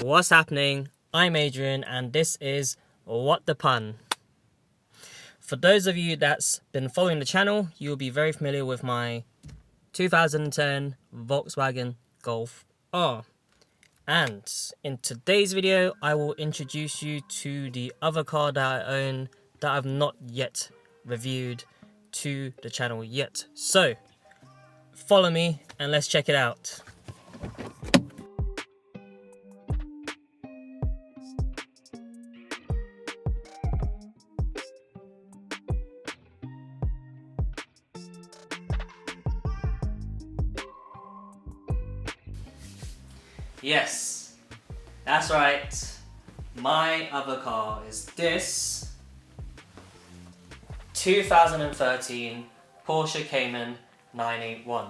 What's happening? I'm Adrian and this is What the Pun. For those of you that's been following the channel, you'll be very familiar with my 2010 Volkswagen Golf R. And in today's video, I will introduce you to the other car that I own that I've not yet reviewed to the channel yet. So, follow me and let's check it out. Yes, that's right. My other car is this 2013 Porsche Cayman 981.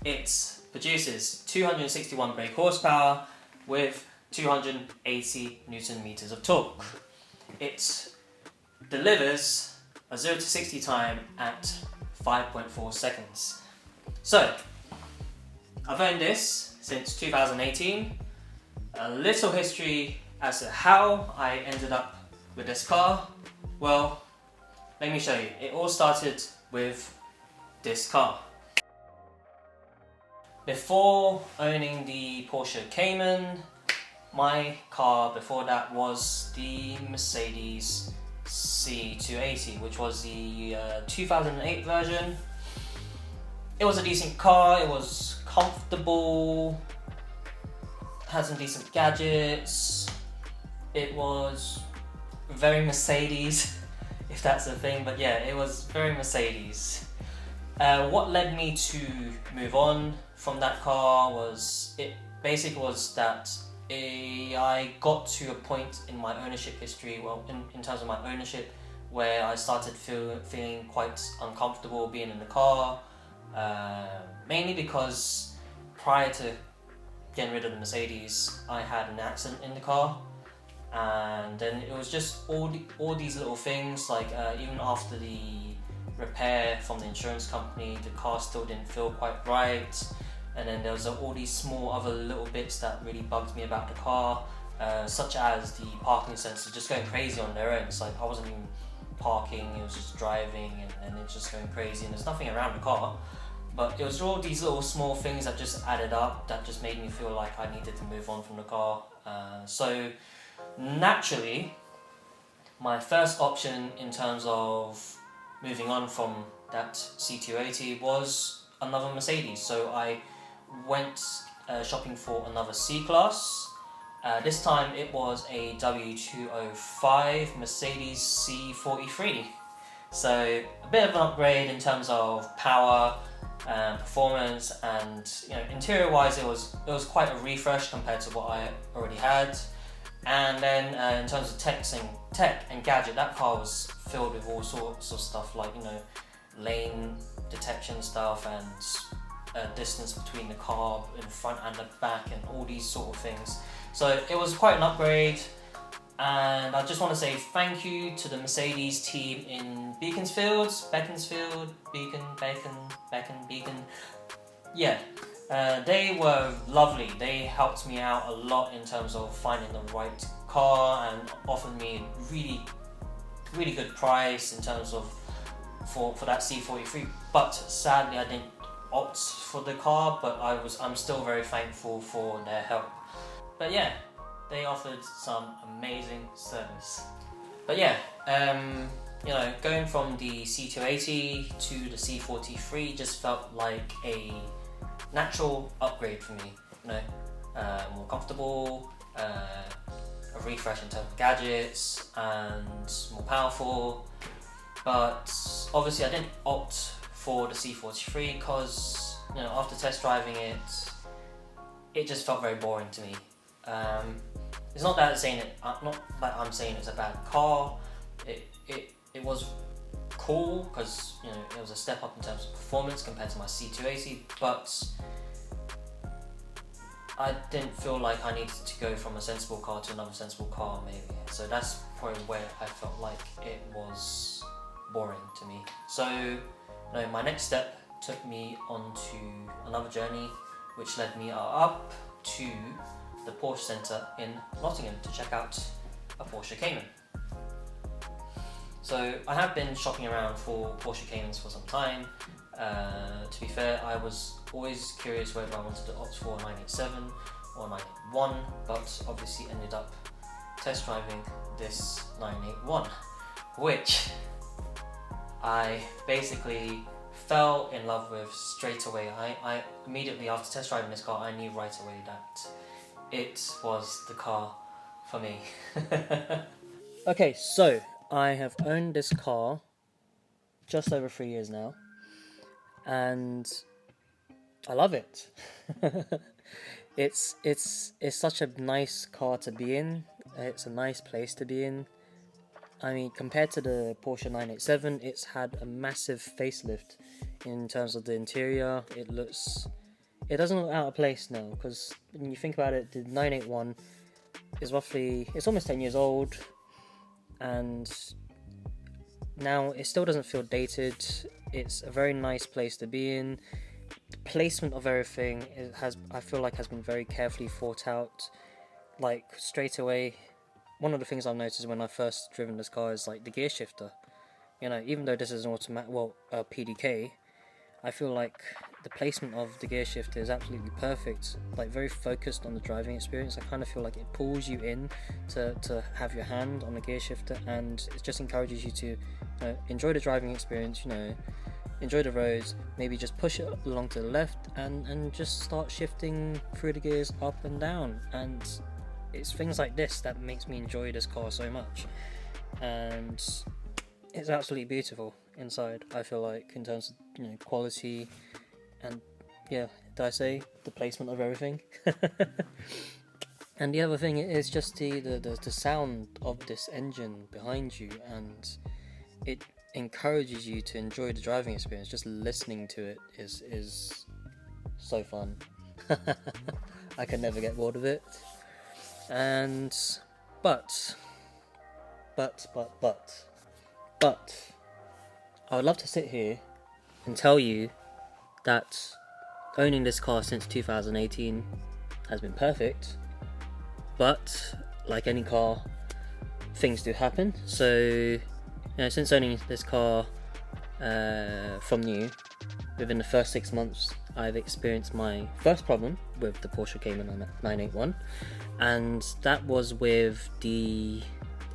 It produces 261 brake horsepower with 280 Newton meters of torque. It delivers a 0 to 60 time at 5.4 seconds. So, I've owned this since 2018. A little history as to how I ended up with this car. Well, let me show you. It all started with this car. Before owning the Porsche Cayman, my car before that was the Mercedes C280, which was the 2008 version. It was a decent car, it was comfortable, had some decent gadgets, it was very Mercedes, if that's a thing, but yeah, it was very Mercedes. What led me to move on from that car was, it basically was that I got to a point in my ownership history, well, in terms of my ownership, where I started feeling quite uncomfortable being in the car, mainly because prior to getting rid of the Mercedes, I had an accident in the car, and then it was just all these little things, like even after the repair from the insurance company, the car still didn't feel quite right. And then there was all these small other little bits that really bugged me about the car, such as the parking sensors just going crazy on their own. It's like I wasn't even parking, it was just driving and it's just going crazy, and there's nothing around the car. But it was all these little small things that just added up that just made me feel like I needed to move on from the car. So naturally, my first option in terms of moving on from that C280 was another Mercedes. So I went shopping for another C-Class. This time it was a W205 Mercedes C43. So a bit of an upgrade in terms of power, performance, and interior wise it was quite a refresh compared to what I already had. And then in terms of tech and gadget, that car was filled with all sorts of stuff like lane detection stuff and distance between the car in front and the back and all these sort of things. So it was quite an upgrade, and I just want to say thank you to the Mercedes team in Beaconsfield. Yeah, they were lovely. They helped me out a lot in terms of finding the right car and offered me a really good price in terms of for that C43. But sadly I didn't opt for the car, but I'm still very thankful for their help. But yeah, they offered some amazing service. But yeah, going from the C280 to the C43 just felt like a natural upgrade for me. More comfortable, a refresh in terms of gadgets, and more powerful. But obviously I didn't opt for the C43 because after test driving it, it just felt very boring to me. It's not that I'm saying it's a bad car. It was cool because it was a step up in terms of performance compared to my C280, but I didn't feel like I needed to go from a sensible car to another sensible car maybe. So that's probably where I felt like it was boring to me. So my next step took me onto another journey, which led me up to the Porsche Centre in Nottingham to check out a Porsche Cayman. So I have been shopping around for Porsche Caymans for some time. To be fair, I was always curious whether I wanted to opt for a 987 or 981, but obviously ended up test driving this 981, which I basically fell in love with straight away. I immediately after test driving this car, I knew right away that it was the car for me. Okay, so I have owned this car just over 3 years now, and I love it. It's such a nice car to be in. It's a nice place to be in. I mean, compared to the Porsche 987, it's had a massive facelift in terms of the interior. It doesn't look out of place now, because when you think about it, the 981 is it's almost 10 years old, and now it still doesn't feel dated. It's a very nice place to be in. The placement of everything I feel like has been very carefully thought out. Like straight away, one of the things I've noticed when I first driven this car is like the gear shifter. Even though this is an automatic, PDK, I feel like the placement of the gear shifter is absolutely perfect. Like very focused on the driving experience. I kind of feel like it pulls you in to have your hand on the gear shifter, and it just encourages you to enjoy the driving experience. Enjoy the roads. Maybe just push it along to the left and just start shifting through the gears up and down. And it's things like this that makes me enjoy this car so much, and it's absolutely beautiful inside. I feel like in terms of quality and did I say the placement of everything? And the other thing is just the sound of this engine behind you, and it encourages you to enjoy the driving experience. Just listening to it is so fun. I can never get bored of it. And but I would love to sit here and tell you that owning this car since 2018 has been perfect, but like any car, things do happen. So since owning this car from new, within the first 6 months I've experienced my first problem with the Porsche Cayman 981, and that was with the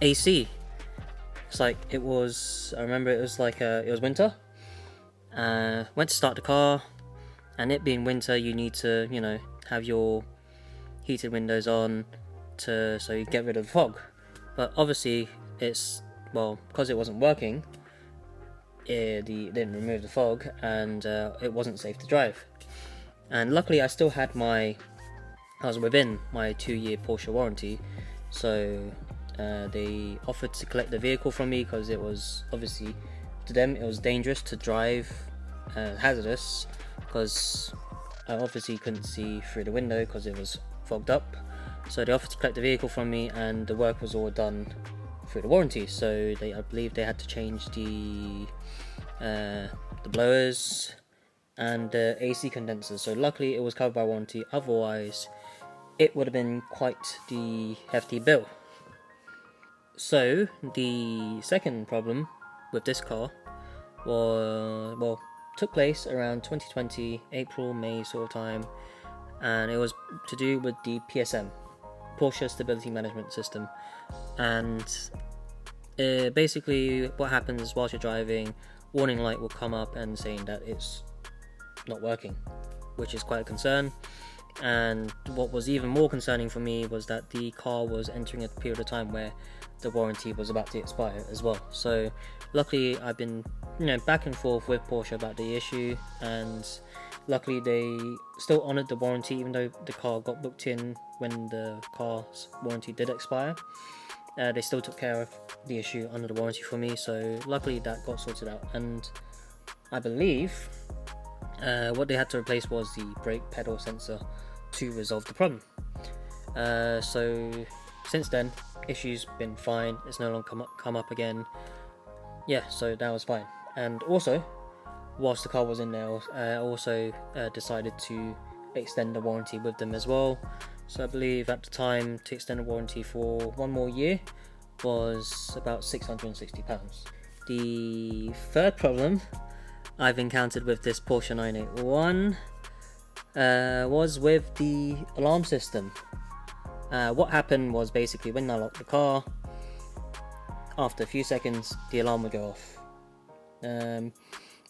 AC. I remember it was winter. Went to start the car, and it being winter, you need to have your heated windows on so you get rid of the fog. But obviously because it wasn't working, it didn't remove the fog, and it wasn't safe to drive. And luckily I was within my 2-year Porsche warranty, so they offered to collect the vehicle from me, because it was obviously, to them, it was dangerous to drive, hazardous, because I obviously couldn't see through the window because it was fogged up. So they offered to collect the vehicle from me, and the work was all done through the warranty. So I believe they had to change the blowers and the AC condensers. So luckily it was covered by warranty, otherwise it would have been quite the hefty bill. So the second problem with this car took place around 2020, April, May sort of time, and it was to do with the PSM, Porsche Stability Management System. And basically what happens whilst you're driving, warning light will come up and saying that it's not working, which is quite a concern. And what was even more concerning for me was that the car was entering a period of time where the warranty was about to expire as well. So luckily I've been back and forth with Porsche about the issue, and Luckily they still honoured the warranty, even though the car got booked in when the car's warranty did expire. They still took care of the issue under the warranty for me, so luckily that got sorted out. And I believe what they had to replace was the brake pedal sensor to resolve the problem. So since then, issues been fine. It's no longer come up again. Yeah, so that was fine. And also, whilst the car was in there, I also decided to extend the warranty with them as well. So I believe at the time to extend the warranty for 1 more year was about £660. The third problem I've encountered with this Porsche 981 was with the alarm system. What happened was basically when I locked the car, after a few seconds the alarm would go off.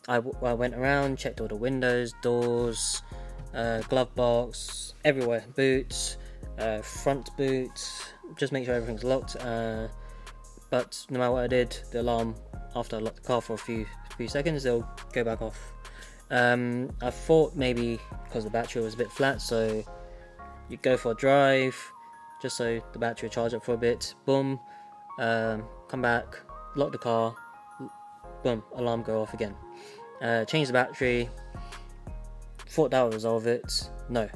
I went around, checked all the windows, doors, glove box, everywhere, boots, front boots, just make sure everything's locked. But no matter what I did, the alarm, after I locked the car for a few seconds, it'll go back off. I thought maybe because the battery was a bit flat, so you go for a drive just so the battery will charge up for a bit, boom, come back, lock the car, boom, alarm go off again. Change the battery, thought that would resolve it. No,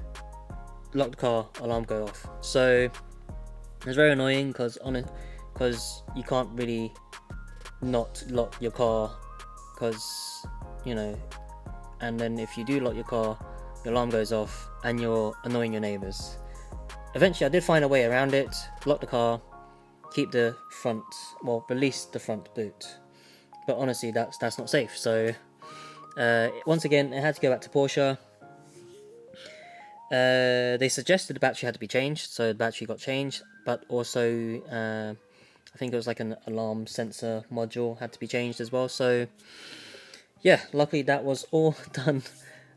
lock the car, alarm go off. So it's very annoying because you can't really not lock your car, because you know, and then if you do lock your car, your alarm goes off and you're annoying your neighbours. Eventually I did find a way around it, lock the car, keep the front, well, release the front boot, but honestly that's not safe. So once again I had to go back to Porsche. They suggested the battery had to be changed, so the battery got changed, but also I think it was like an alarm sensor module had to be changed as well. So yeah, luckily that was all done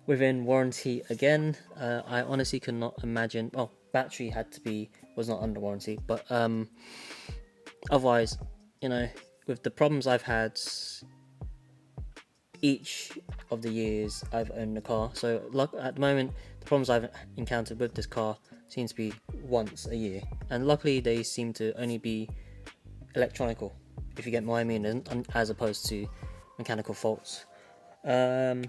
within warranty again. I honestly could not imagine, well, battery was not under warranty, but otherwise, you know, with the problems I've had each of the years I've owned the car, so at the moment the problems I've encountered with this car seems to be once a year, and luckily they seem to only be electronical, if you get what I mean, as opposed to mechanical faults. So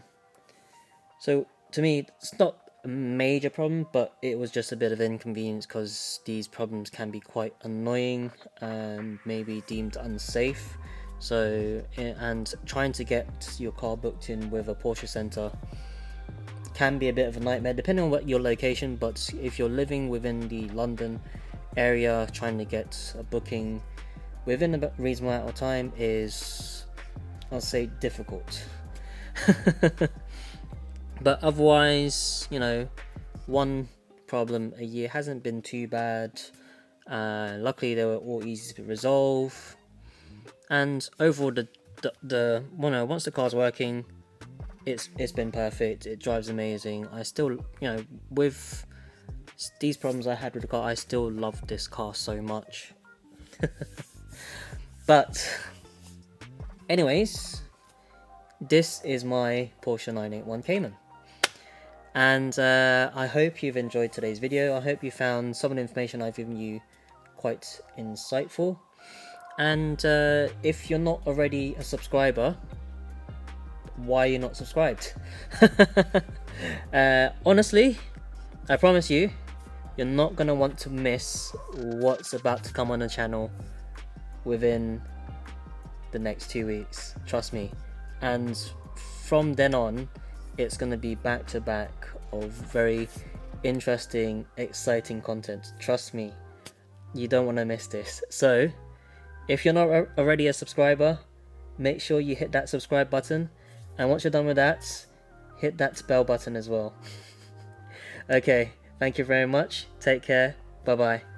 to me it's not a major problem, but it was just a bit of inconvenience because these problems can be quite annoying and maybe deemed unsafe. So, and trying to get your car booked in with a Porsche Centre can be a bit of a nightmare depending on what your location, but if you're living within the London area, trying to get a booking within a reasonable amount of time is, I'll say, difficult. But otherwise, you know, one problem a year hasn't been too bad. Luckily they were all easy to resolve, and overall the once the car's working, it's been perfect. It drives amazing. I still, you know, with these problems I had with the car, I still love this car so much. But anyways, this is my Porsche 981 Cayman, and I hope you've enjoyed today's video. I hope you found some of the information I've given you quite insightful, and if you're not already a subscriber, why are you not subscribed? Honestly, I promise you, you're not gonna want to miss what's about to come on the channel within the next 2 weeks, trust me. And from then on, it's going to be back to back of very interesting, exciting content. Trust me, you don't want to miss this. So if you're not already a subscriber, make sure you hit that subscribe button, and once you're done with that, hit that bell button as well. Okay, thank you very much, take care, bye bye.